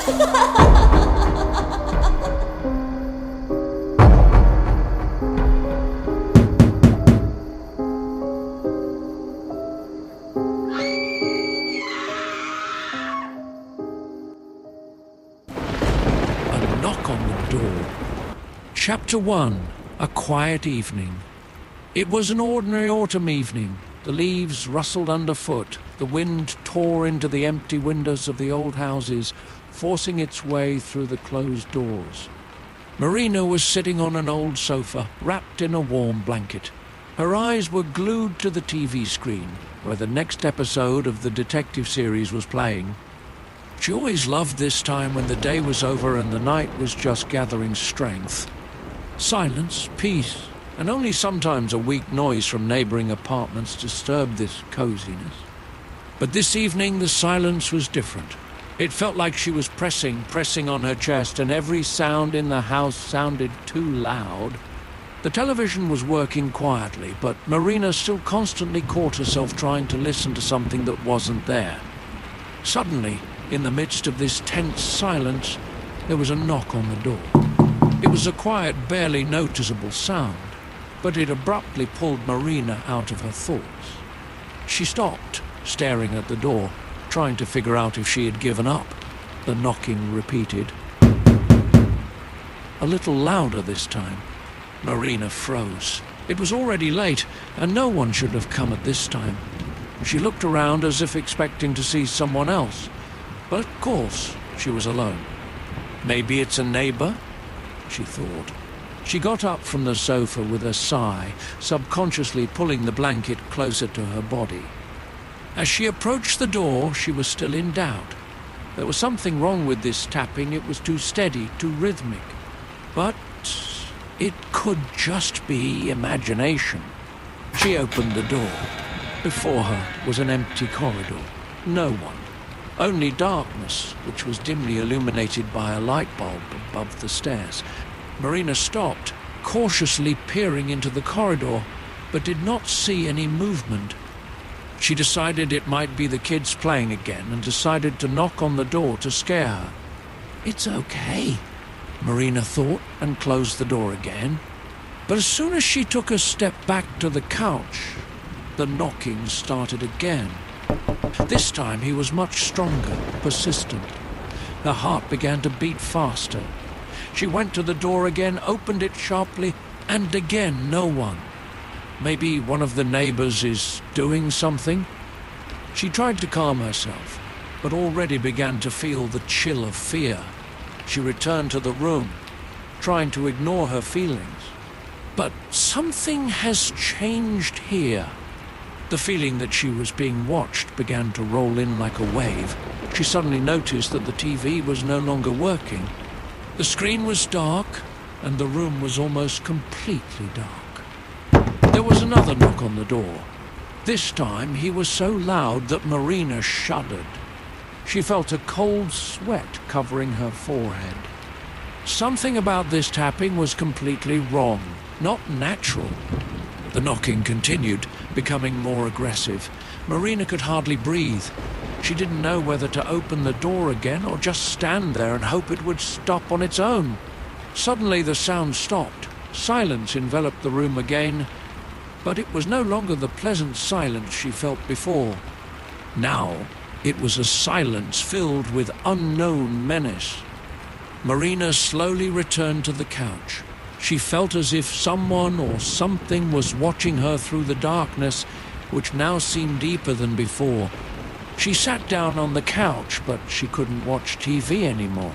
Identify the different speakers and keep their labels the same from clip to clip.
Speaker 1: A knock on the door. Chapter 1. A quiet evening. It was an ordinary autumn evening. The leaves rustled underfoot. The wind tore into the empty windows of the old houses, forcing its way through the closed doors. Marina was sitting on an old sofa, wrapped in a warm blanket. Her eyes were glued to the TV screen, where the next episode of the detective series was playing. She always loved this time when the day was over and the night was just gathering strength. Silence, peace, and only sometimes a weak noise from neighboring apartments disturbed this coziness. But this evening the silence was different. It felt like she was pressing on her chest, and every sound in the house sounded too loud. The television was working quietly, but Marina still constantly caught herself trying to listen to something that wasn't there. Suddenly, in the midst of this tense silence, there was a knock on the door. It was a quiet, barely noticeable sound, but it abruptly pulled Marina out of her thoughts. She stopped, staring at the door, trying to figure out if she had given up. The knocking repeated. A little louder this time. Marina froze. It was already late, and no one should have come at this time. She looked around as if expecting to see someone else. But of course, she was alone. Maybe it's a neighbor, she thought. She got up from the sofa with a sigh, subconsciously pulling the blanket closer to her body. As she approached the door, she was still in doubt. There was something wrong with this tapping. It was too steady, too rhythmic. But it could just be imagination. She opened the door. Before her was an empty corridor. No one. Only darkness, which was dimly illuminated by a light bulb above the stairs. Marina stopped, cautiously peering into the corridor, but did not see any movement. She decided it might be the kids playing again and decided to knock on the door to scare her. It's okay, Marina thought, and closed the door again. But as soon as she took a step back to the couch, the knocking started again. This time he was much stronger, persistent. Her heart began to beat faster. She went to the door again, opened it sharply, and again no one. Maybe one of the neighbors is doing something? She tried to calm herself, but already began to feel the chill of fear. She returned to the room, trying to ignore her feelings. But something has changed here. The feeling that she was being watched began to roll in like a wave. She suddenly noticed that the TV was no longer working. The screen was dark, and the room was almost completely dark. There was another knock on the door. This time he was so loud that Marina shuddered. She felt a cold sweat covering her forehead. Something about this tapping was completely wrong, not natural. The knocking continued, becoming more aggressive. Marina could hardly breathe. She didn't know whether to open the door again or just stand there and hope it would stop on its own. Suddenly the sound stopped. Silence enveloped the room again, but it was no longer the pleasant silence she felt before. Now it was a silence filled with unknown menace. Marina slowly returned to the couch. She felt as if someone or something was watching her through the darkness, which now seemed deeper than before. She sat down on the couch, but she couldn't watch TV anymore.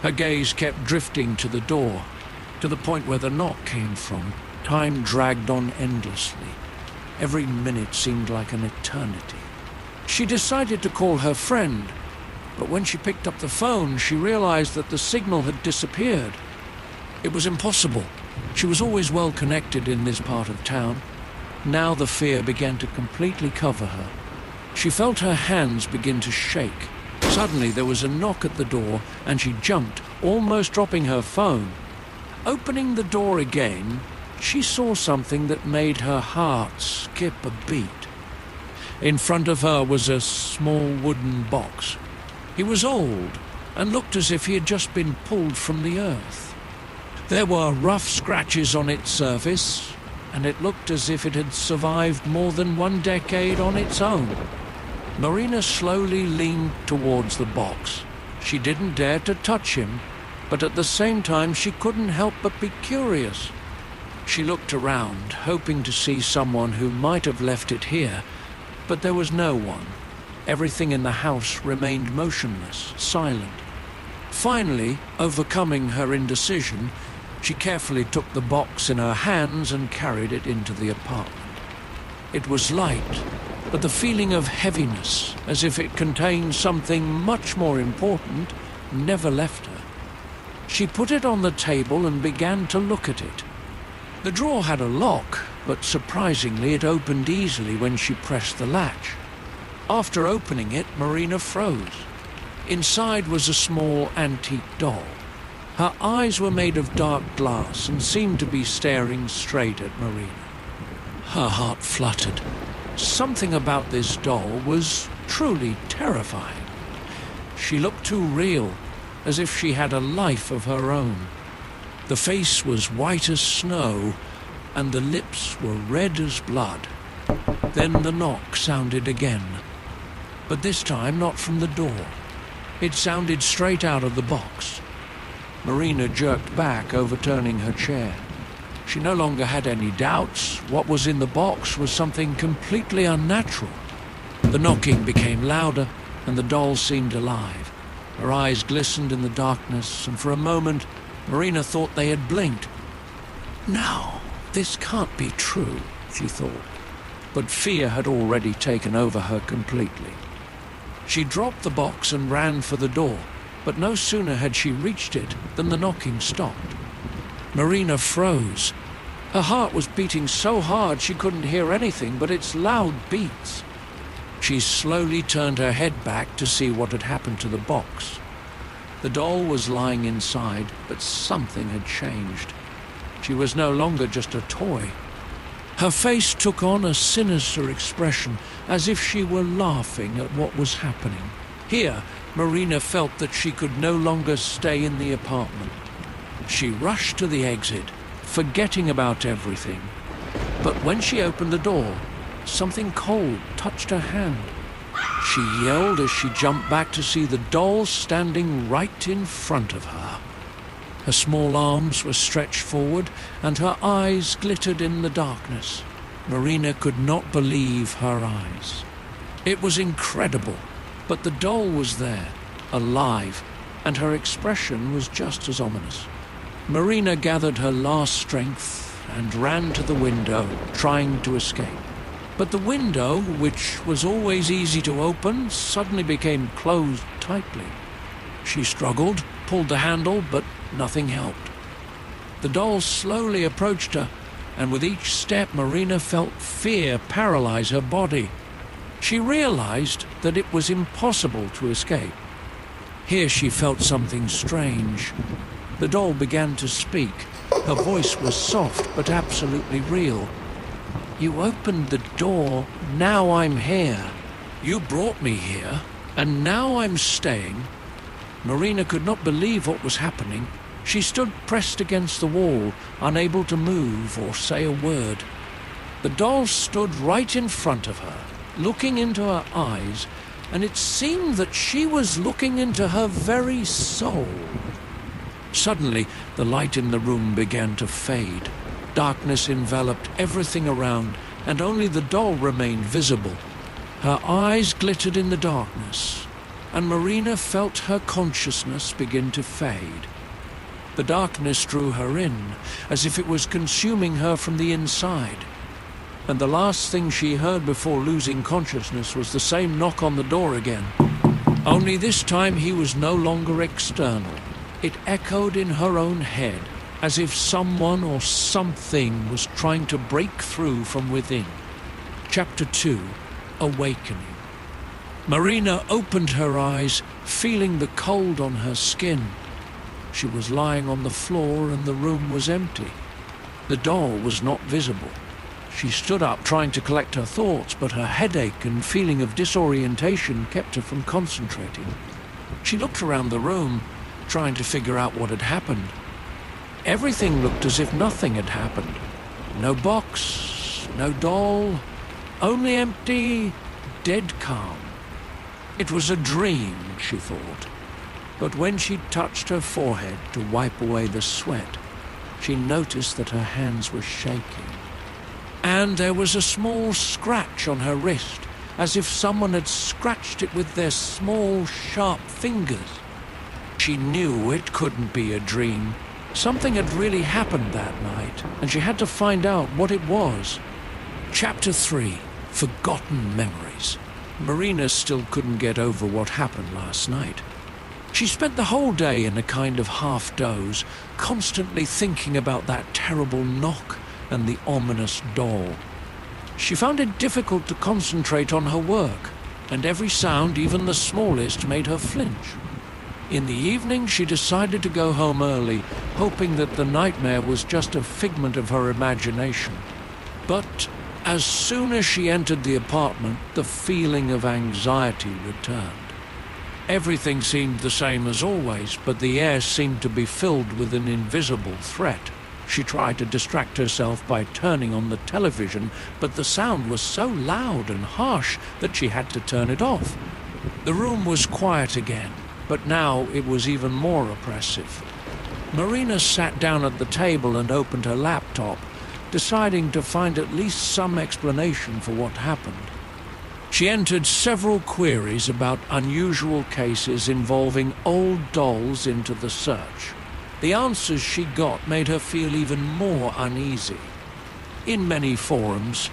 Speaker 1: Her gaze kept drifting to the door, to the point where the knock came from. Time dragged on endlessly. Every minute seemed like an eternity. She decided to call her friend, but when she picked up the phone, she realized that the signal had disappeared. It was impossible. She was always well connected in this part of town. Now the fear began to completely cover her. She felt her hands begin to shake. Suddenly there was a knock at the door, and she jumped, almost dropping her phone. Opening the door again, she saw something that made her heart skip a beat. In front of her was a small wooden box. It was old, and looked as if he had just been pulled from the earth. There were rough scratches on its surface, and it looked as if it had survived more than 1 decade on its own. Marina slowly leaned towards the box. She didn't dare to touch him, but at the same time she couldn't help but be curious. She looked around, hoping to see someone who might have left it here, but there was no one. Everything in the house remained motionless, silent. Finally, overcoming her indecision, she carefully took the box in her hands and carried it into the apartment. It was light, but the feeling of heaviness, as if it contained something much more important, never left her. She put it on the table and began to look at it. The drawer had a lock, but surprisingly it opened easily when she pressed the latch. After opening it, Marina froze. Inside was a small antique doll. Her eyes were made of dark glass and seemed to be staring straight at Marina. Her heart fluttered. Something about this doll was truly terrifying. She looked too real, as if she had a life of her own. The face was white as snow, and the lips were red as blood. Then the knock sounded again, but this time not from the door. It sounded straight out of the box. Marina jerked back, overturning her chair. She no longer had any doubts. What was in the box was something completely unnatural. The knocking became louder, and the doll seemed alive. Her eyes glistened in the darkness, and for a moment, Marina thought they had blinked. No, this can't be true, she thought. But fear had already taken over her completely. She dropped the box and ran for the door, but no sooner had she reached it than the knocking stopped. Marina froze. Her heart was beating so hard she couldn't hear anything but its loud beats. She slowly turned her head back to see what had happened to the box. The doll was lying inside, but something had changed. She was no longer just a toy. Her face took on a sinister expression, as if she were laughing at what was happening. Here, Marina felt that she could no longer stay in the apartment. She rushed to the exit, forgetting about everything. But when she opened the door, something cold touched her hand. She yelled as she jumped back to see the doll standing right in front of her. Her small arms were stretched forward, and her eyes glittered in the darkness. Marina could not believe her eyes. It was incredible, but the doll was there, alive, and her expression was just as ominous. Marina gathered her last strength and ran to the window, trying to escape. But the window, which was always easy to open, suddenly became closed tightly. She struggled, pulled the handle, but nothing helped. The doll slowly approached her, and with each step Marina felt fear paralyze her body. She realized that it was impossible to escape. Here she felt something strange. The doll began to speak. Her voice was soft but absolutely real. "You opened the door, now I'm here. You brought me here, and now I'm staying." Marina could not believe what was happening. She stood pressed against the wall, unable to move or say a word. The doll stood right in front of her, looking into her eyes, and it seemed that she was looking into her very soul. Suddenly, the light in the room began to fade. Darkness enveloped everything around, and only the doll remained visible. Her eyes glittered in the darkness, and Marina felt her consciousness begin to fade. The darkness drew her in, as if it was consuming her from the inside. And the last thing she heard before losing consciousness was the same knock on the door again. Only this time he was no longer external. It echoed in her own head, as if someone or something was trying to break through from within. Chapter 2: Awakening. Marina opened her eyes, feeling the cold on her skin. She was lying on the floor and the room was empty. The doll was not visible. She stood up, trying to collect her thoughts, but her headache and feeling of disorientation kept her from concentrating. She looked around the room, trying to figure out what had happened. Everything looked as if nothing had happened. No box, no doll, only empty, dead calm. It was a dream, she thought. But when she touched her forehead to wipe away the sweat, she noticed that her hands were shaking. And there was a small scratch on her wrist, as if someone had scratched it with their small, sharp fingers. She knew it couldn't be a dream. Something had really happened that night, and she had to find out what it was. Chapter 3. Forgotten Memories. Marina still couldn't get over what happened last night. She spent the whole day in a kind of half-doze, constantly thinking about that terrible knock and the ominous doll. She found it difficult to concentrate on her work, and every sound, even the smallest, made her flinch. In the evening, she decided to go home early, hoping that the nightmare was just a figment of her imagination. But as soon as she entered the apartment, the feeling of anxiety returned. Everything seemed the same as always, but the air seemed to be filled with an invisible threat. She tried to distract herself by turning on the television, but the sound was so loud and harsh that she had to turn it off. The room was quiet again, but now it was even more oppressive. Marina sat down at the table and opened her laptop, deciding to find at least some explanation for what happened. She entered several queries about unusual cases involving old dolls into the search. The answers she got made her feel even more uneasy. In many forums,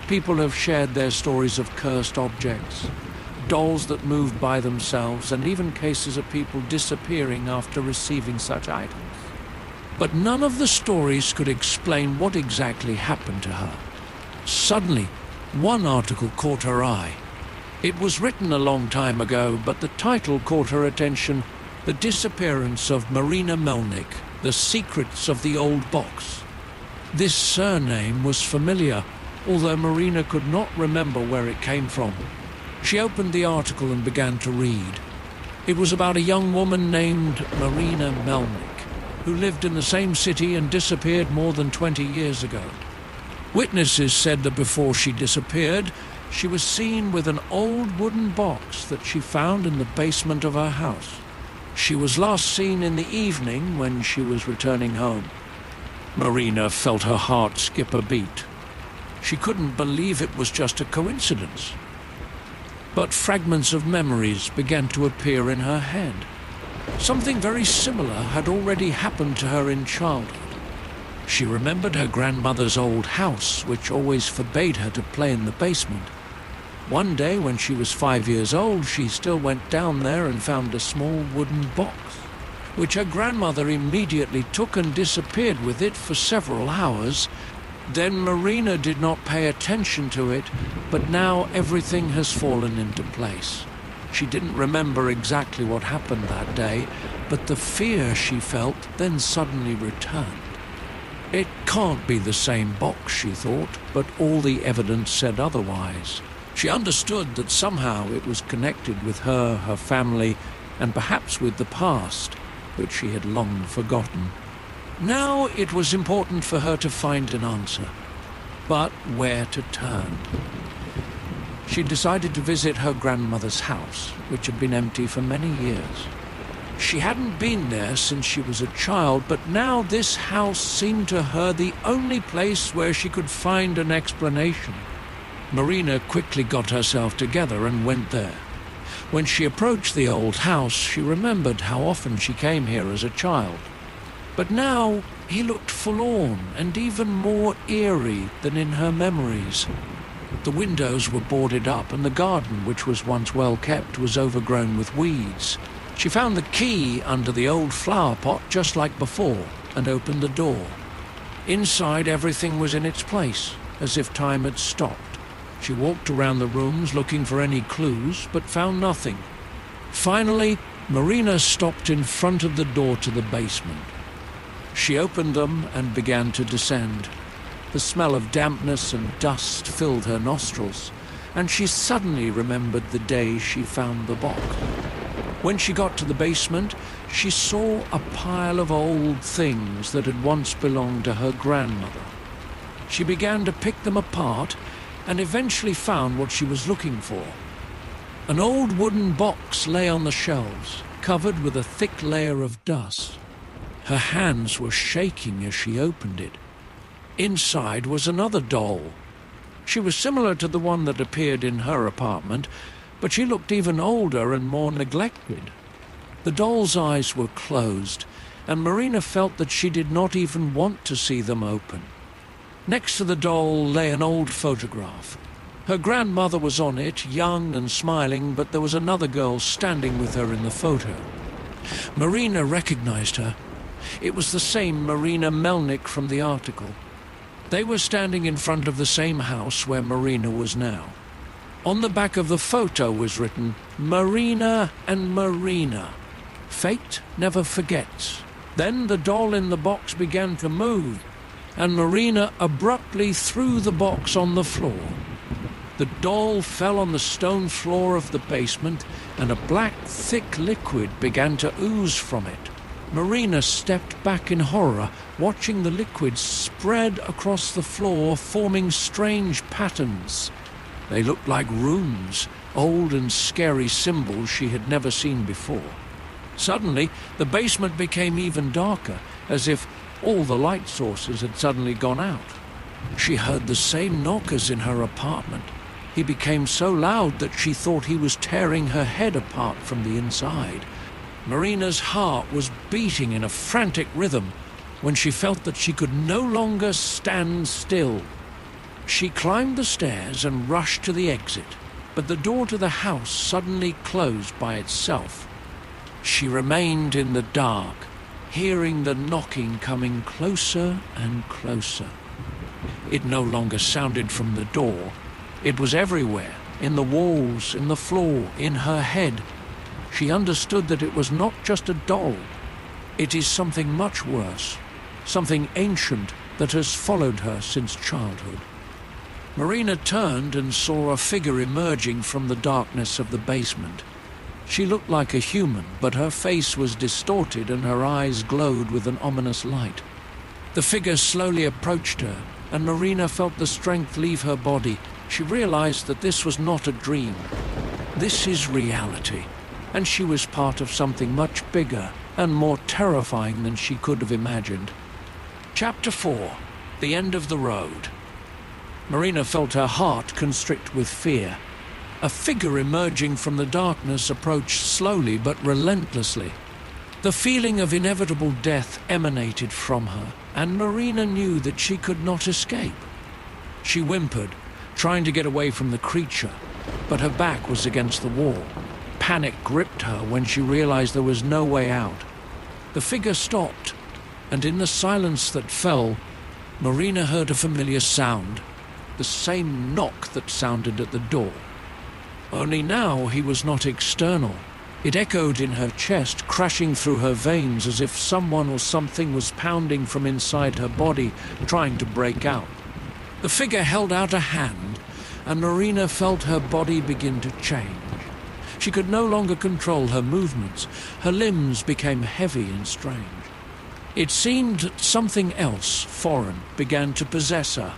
Speaker 1: people have shared their stories of cursed objects, dolls that moved by themselves, and even cases of people disappearing after receiving such items. But none of the stories could explain what exactly happened to her. Suddenly, one article caught her eye. It was written a long time ago, but the title caught her attention: The Disappearance of Marina Melnick, The Secrets of the Old Box. This surname was familiar, although Marina could not remember where it came from. She opened the article and began to read. It was about a young woman named Marina Melnick, who lived in the same city and disappeared more than 20 years ago. Witnesses said that before she disappeared, she was seen with an old wooden box that she found in the basement of her house. She was last seen in the evening when she was returning home. Marina felt her heart skip a beat. She couldn't believe it was just a coincidence. But fragments of memories began to appear in her head. Something very similar had already happened to her in childhood. She remembered her grandmother's old house, which always forbade her to play in the basement. One day, when she was 5 years old, she still went down there and found a small wooden box, which her grandmother immediately took and disappeared with it for several hours. Then Marina did not pay attention to it, but now everything has fallen into place. She didn't remember exactly what happened that day, but the fear she felt then suddenly returned. It can't be the same box, she thought, but all the evidence said otherwise. She understood that somehow it was connected with her, her family, and perhaps with the past, which she had long forgotten. Now it was important for her to find an answer. But where to turn? She decided to visit her grandmother's house, which had been empty for many years. She hadn't been there since she was a child, but now this house seemed to her the only place where she could find an explanation. Marina quickly got herself together and went there. When she approached the old house, she remembered how often she came here as a child. But now he looked forlorn and even more eerie than in her memories. The windows were boarded up, and the garden, which was once well kept, was overgrown with weeds. She found the key under the old flower pot just like before, and opened the door. Inside, everything was in its place, as if time had stopped. She walked around the rooms looking for any clues, but found nothing. Finally, Marina stopped in front of the door to the basement. She opened them and began to descend. The smell of dampness and dust filled her nostrils, and she suddenly remembered the day she found the box. When she got to the basement, she saw a pile of old things that had once belonged to her grandmother. She began to pick them apart and eventually found what she was looking for. An old wooden box lay on the shelves, covered with a thick layer of dust. Her hands were shaking as she opened it. Inside was another doll. She was similar to the one that appeared in her apartment, but she looked even older and more neglected. The doll's eyes were closed, and Marina felt that she did not even want to see them open. Next to the doll lay an old photograph. Her grandmother was on it, young and smiling, but there was another girl standing with her in the photo. Marina recognized her. It was the same Marina Melnick from the article. They were standing in front of the same house where Marina was now. On the back of the photo was written, "Marina and Marina. Fate never forgets." Then the doll in the box began to move, and Marina abruptly threw the box on the floor. The doll fell on the stone floor of the basement, and a black, thick liquid began to ooze from it. Marina stepped back in horror, watching the liquid spread across the floor, forming strange patterns. They looked like runes, old and scary symbols she had never seen before. Suddenly, the basement became even darker, as if all the light sources had suddenly gone out. She heard the same knock as in her apartment. He became so loud that she thought he was tearing her head apart from the inside. Marina's heart was beating in a frantic rhythm when she felt that she could no longer stand still. She climbed the stairs and rushed to the exit, but the door to the house suddenly closed by itself. She remained in the dark, hearing the knocking coming closer and closer. It no longer sounded from the door. It was everywhere, in the walls, in the floor, in her head. She understood that it was not just a doll. It is something much worse, something ancient that has followed her since childhood. Marina turned and saw a figure emerging from the darkness of the basement. She looked like a human, but her face was distorted and her eyes glowed with an ominous light. The figure slowly approached her, and Marina felt the strength leave her body. She realized that this was not a dream. This is reality, and she was part of something much bigger and more terrifying than she could have imagined. Chapter 4. The End of the Road. Marina felt her heart constrict with fear. A figure emerging from the darkness approached slowly but relentlessly. The feeling of inevitable death emanated from her, and Marina knew that she could not escape. She whimpered, trying to get away from the creature, but her back was against the wall. Panic gripped her when she realized there was no way out. The figure stopped, and in the silence that fell, Marina heard a familiar sound, the same knock that sounded at the door. Only now he was not external. It echoed in her chest, crashing through her veins as if someone or something was pounding from inside her body, trying to break out. The figure held out a hand, and Marina felt her body begin to change. She could no longer control her movements. Her limbs became heavy and strange. It seemed that something else, foreign, began to possess her.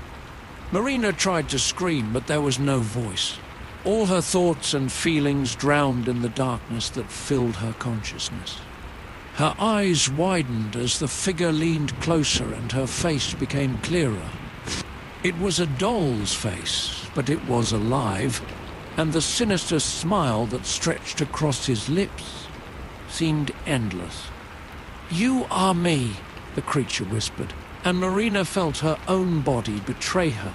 Speaker 1: Marina tried to scream, but there was no voice. All her thoughts and feelings drowned in the darkness that filled her consciousness. Her eyes widened as the figure leaned closer and her face became clearer. It was a doll's face, but it was alive, and the sinister smile that stretched across his lips seemed endless. "You are me," the creature whispered, and Marina felt her own body betray her.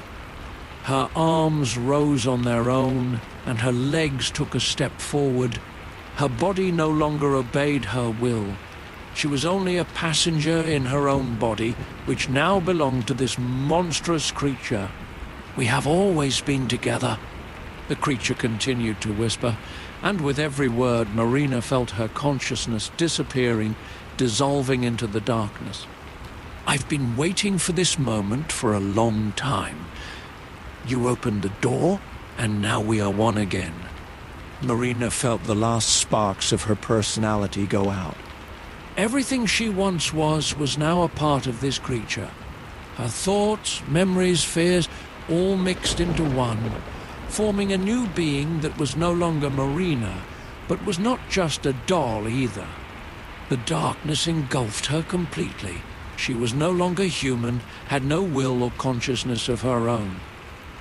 Speaker 1: Her arms rose on their own, and her legs took a step forward. Her body no longer obeyed her will. She was only a passenger in her own body, which now belonged to this monstrous creature. "We have always been together," the creature continued to whisper, and with every word Marina felt her consciousness disappearing, dissolving into the darkness. "I've been waiting for this moment for a long time. You opened the door, and now we are one again." Marina felt the last sparks of her personality go out. Everything she once was now a part of this creature. Her thoughts, memories, fears, all mixed into one, forming a new being that was no longer Marina, but was not just a doll either. The darkness engulfed her completely. She was no longer human, had no will or consciousness of her own.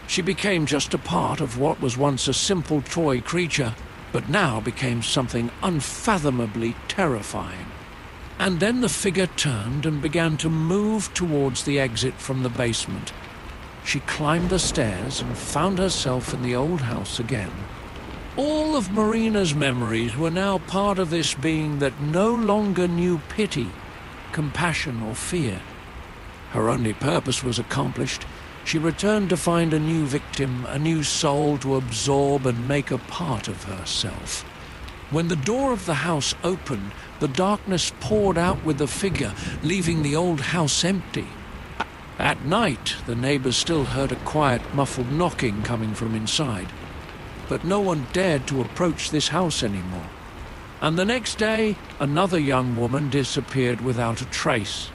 Speaker 1: She became just a part of what was once a simple toy creature, but now became something unfathomably terrifying. And then the figure turned and began to move towards the exit from the basement. She climbed the stairs and found herself in the old house again. All of Marina's memories were now part of this being that no longer knew pity, compassion, or fear. Her only purpose was accomplished. She returned to find a new victim, a new soul to absorb and make a part of herself. When the door of the house opened, the darkness poured out with the figure, leaving the old house empty. At night, the neighbors still heard a quiet, muffled knocking coming from inside. But no one dared to approach this house anymore. And the next day, another young woman disappeared without a trace,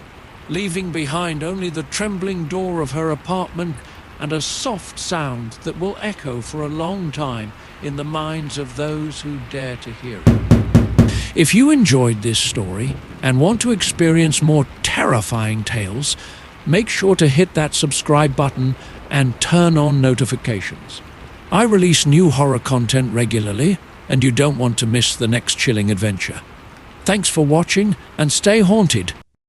Speaker 1: leaving behind only the trembling door of her apartment and a soft sound that will echo for a long time in the minds of those who dare to hear it. If you enjoyed this story and want to experience more terrifying tales, make sure to hit that subscribe button and turn on notifications. I release new horror content regularly, and you don't want to miss the next chilling adventure. Thanks for watching, and stay haunted.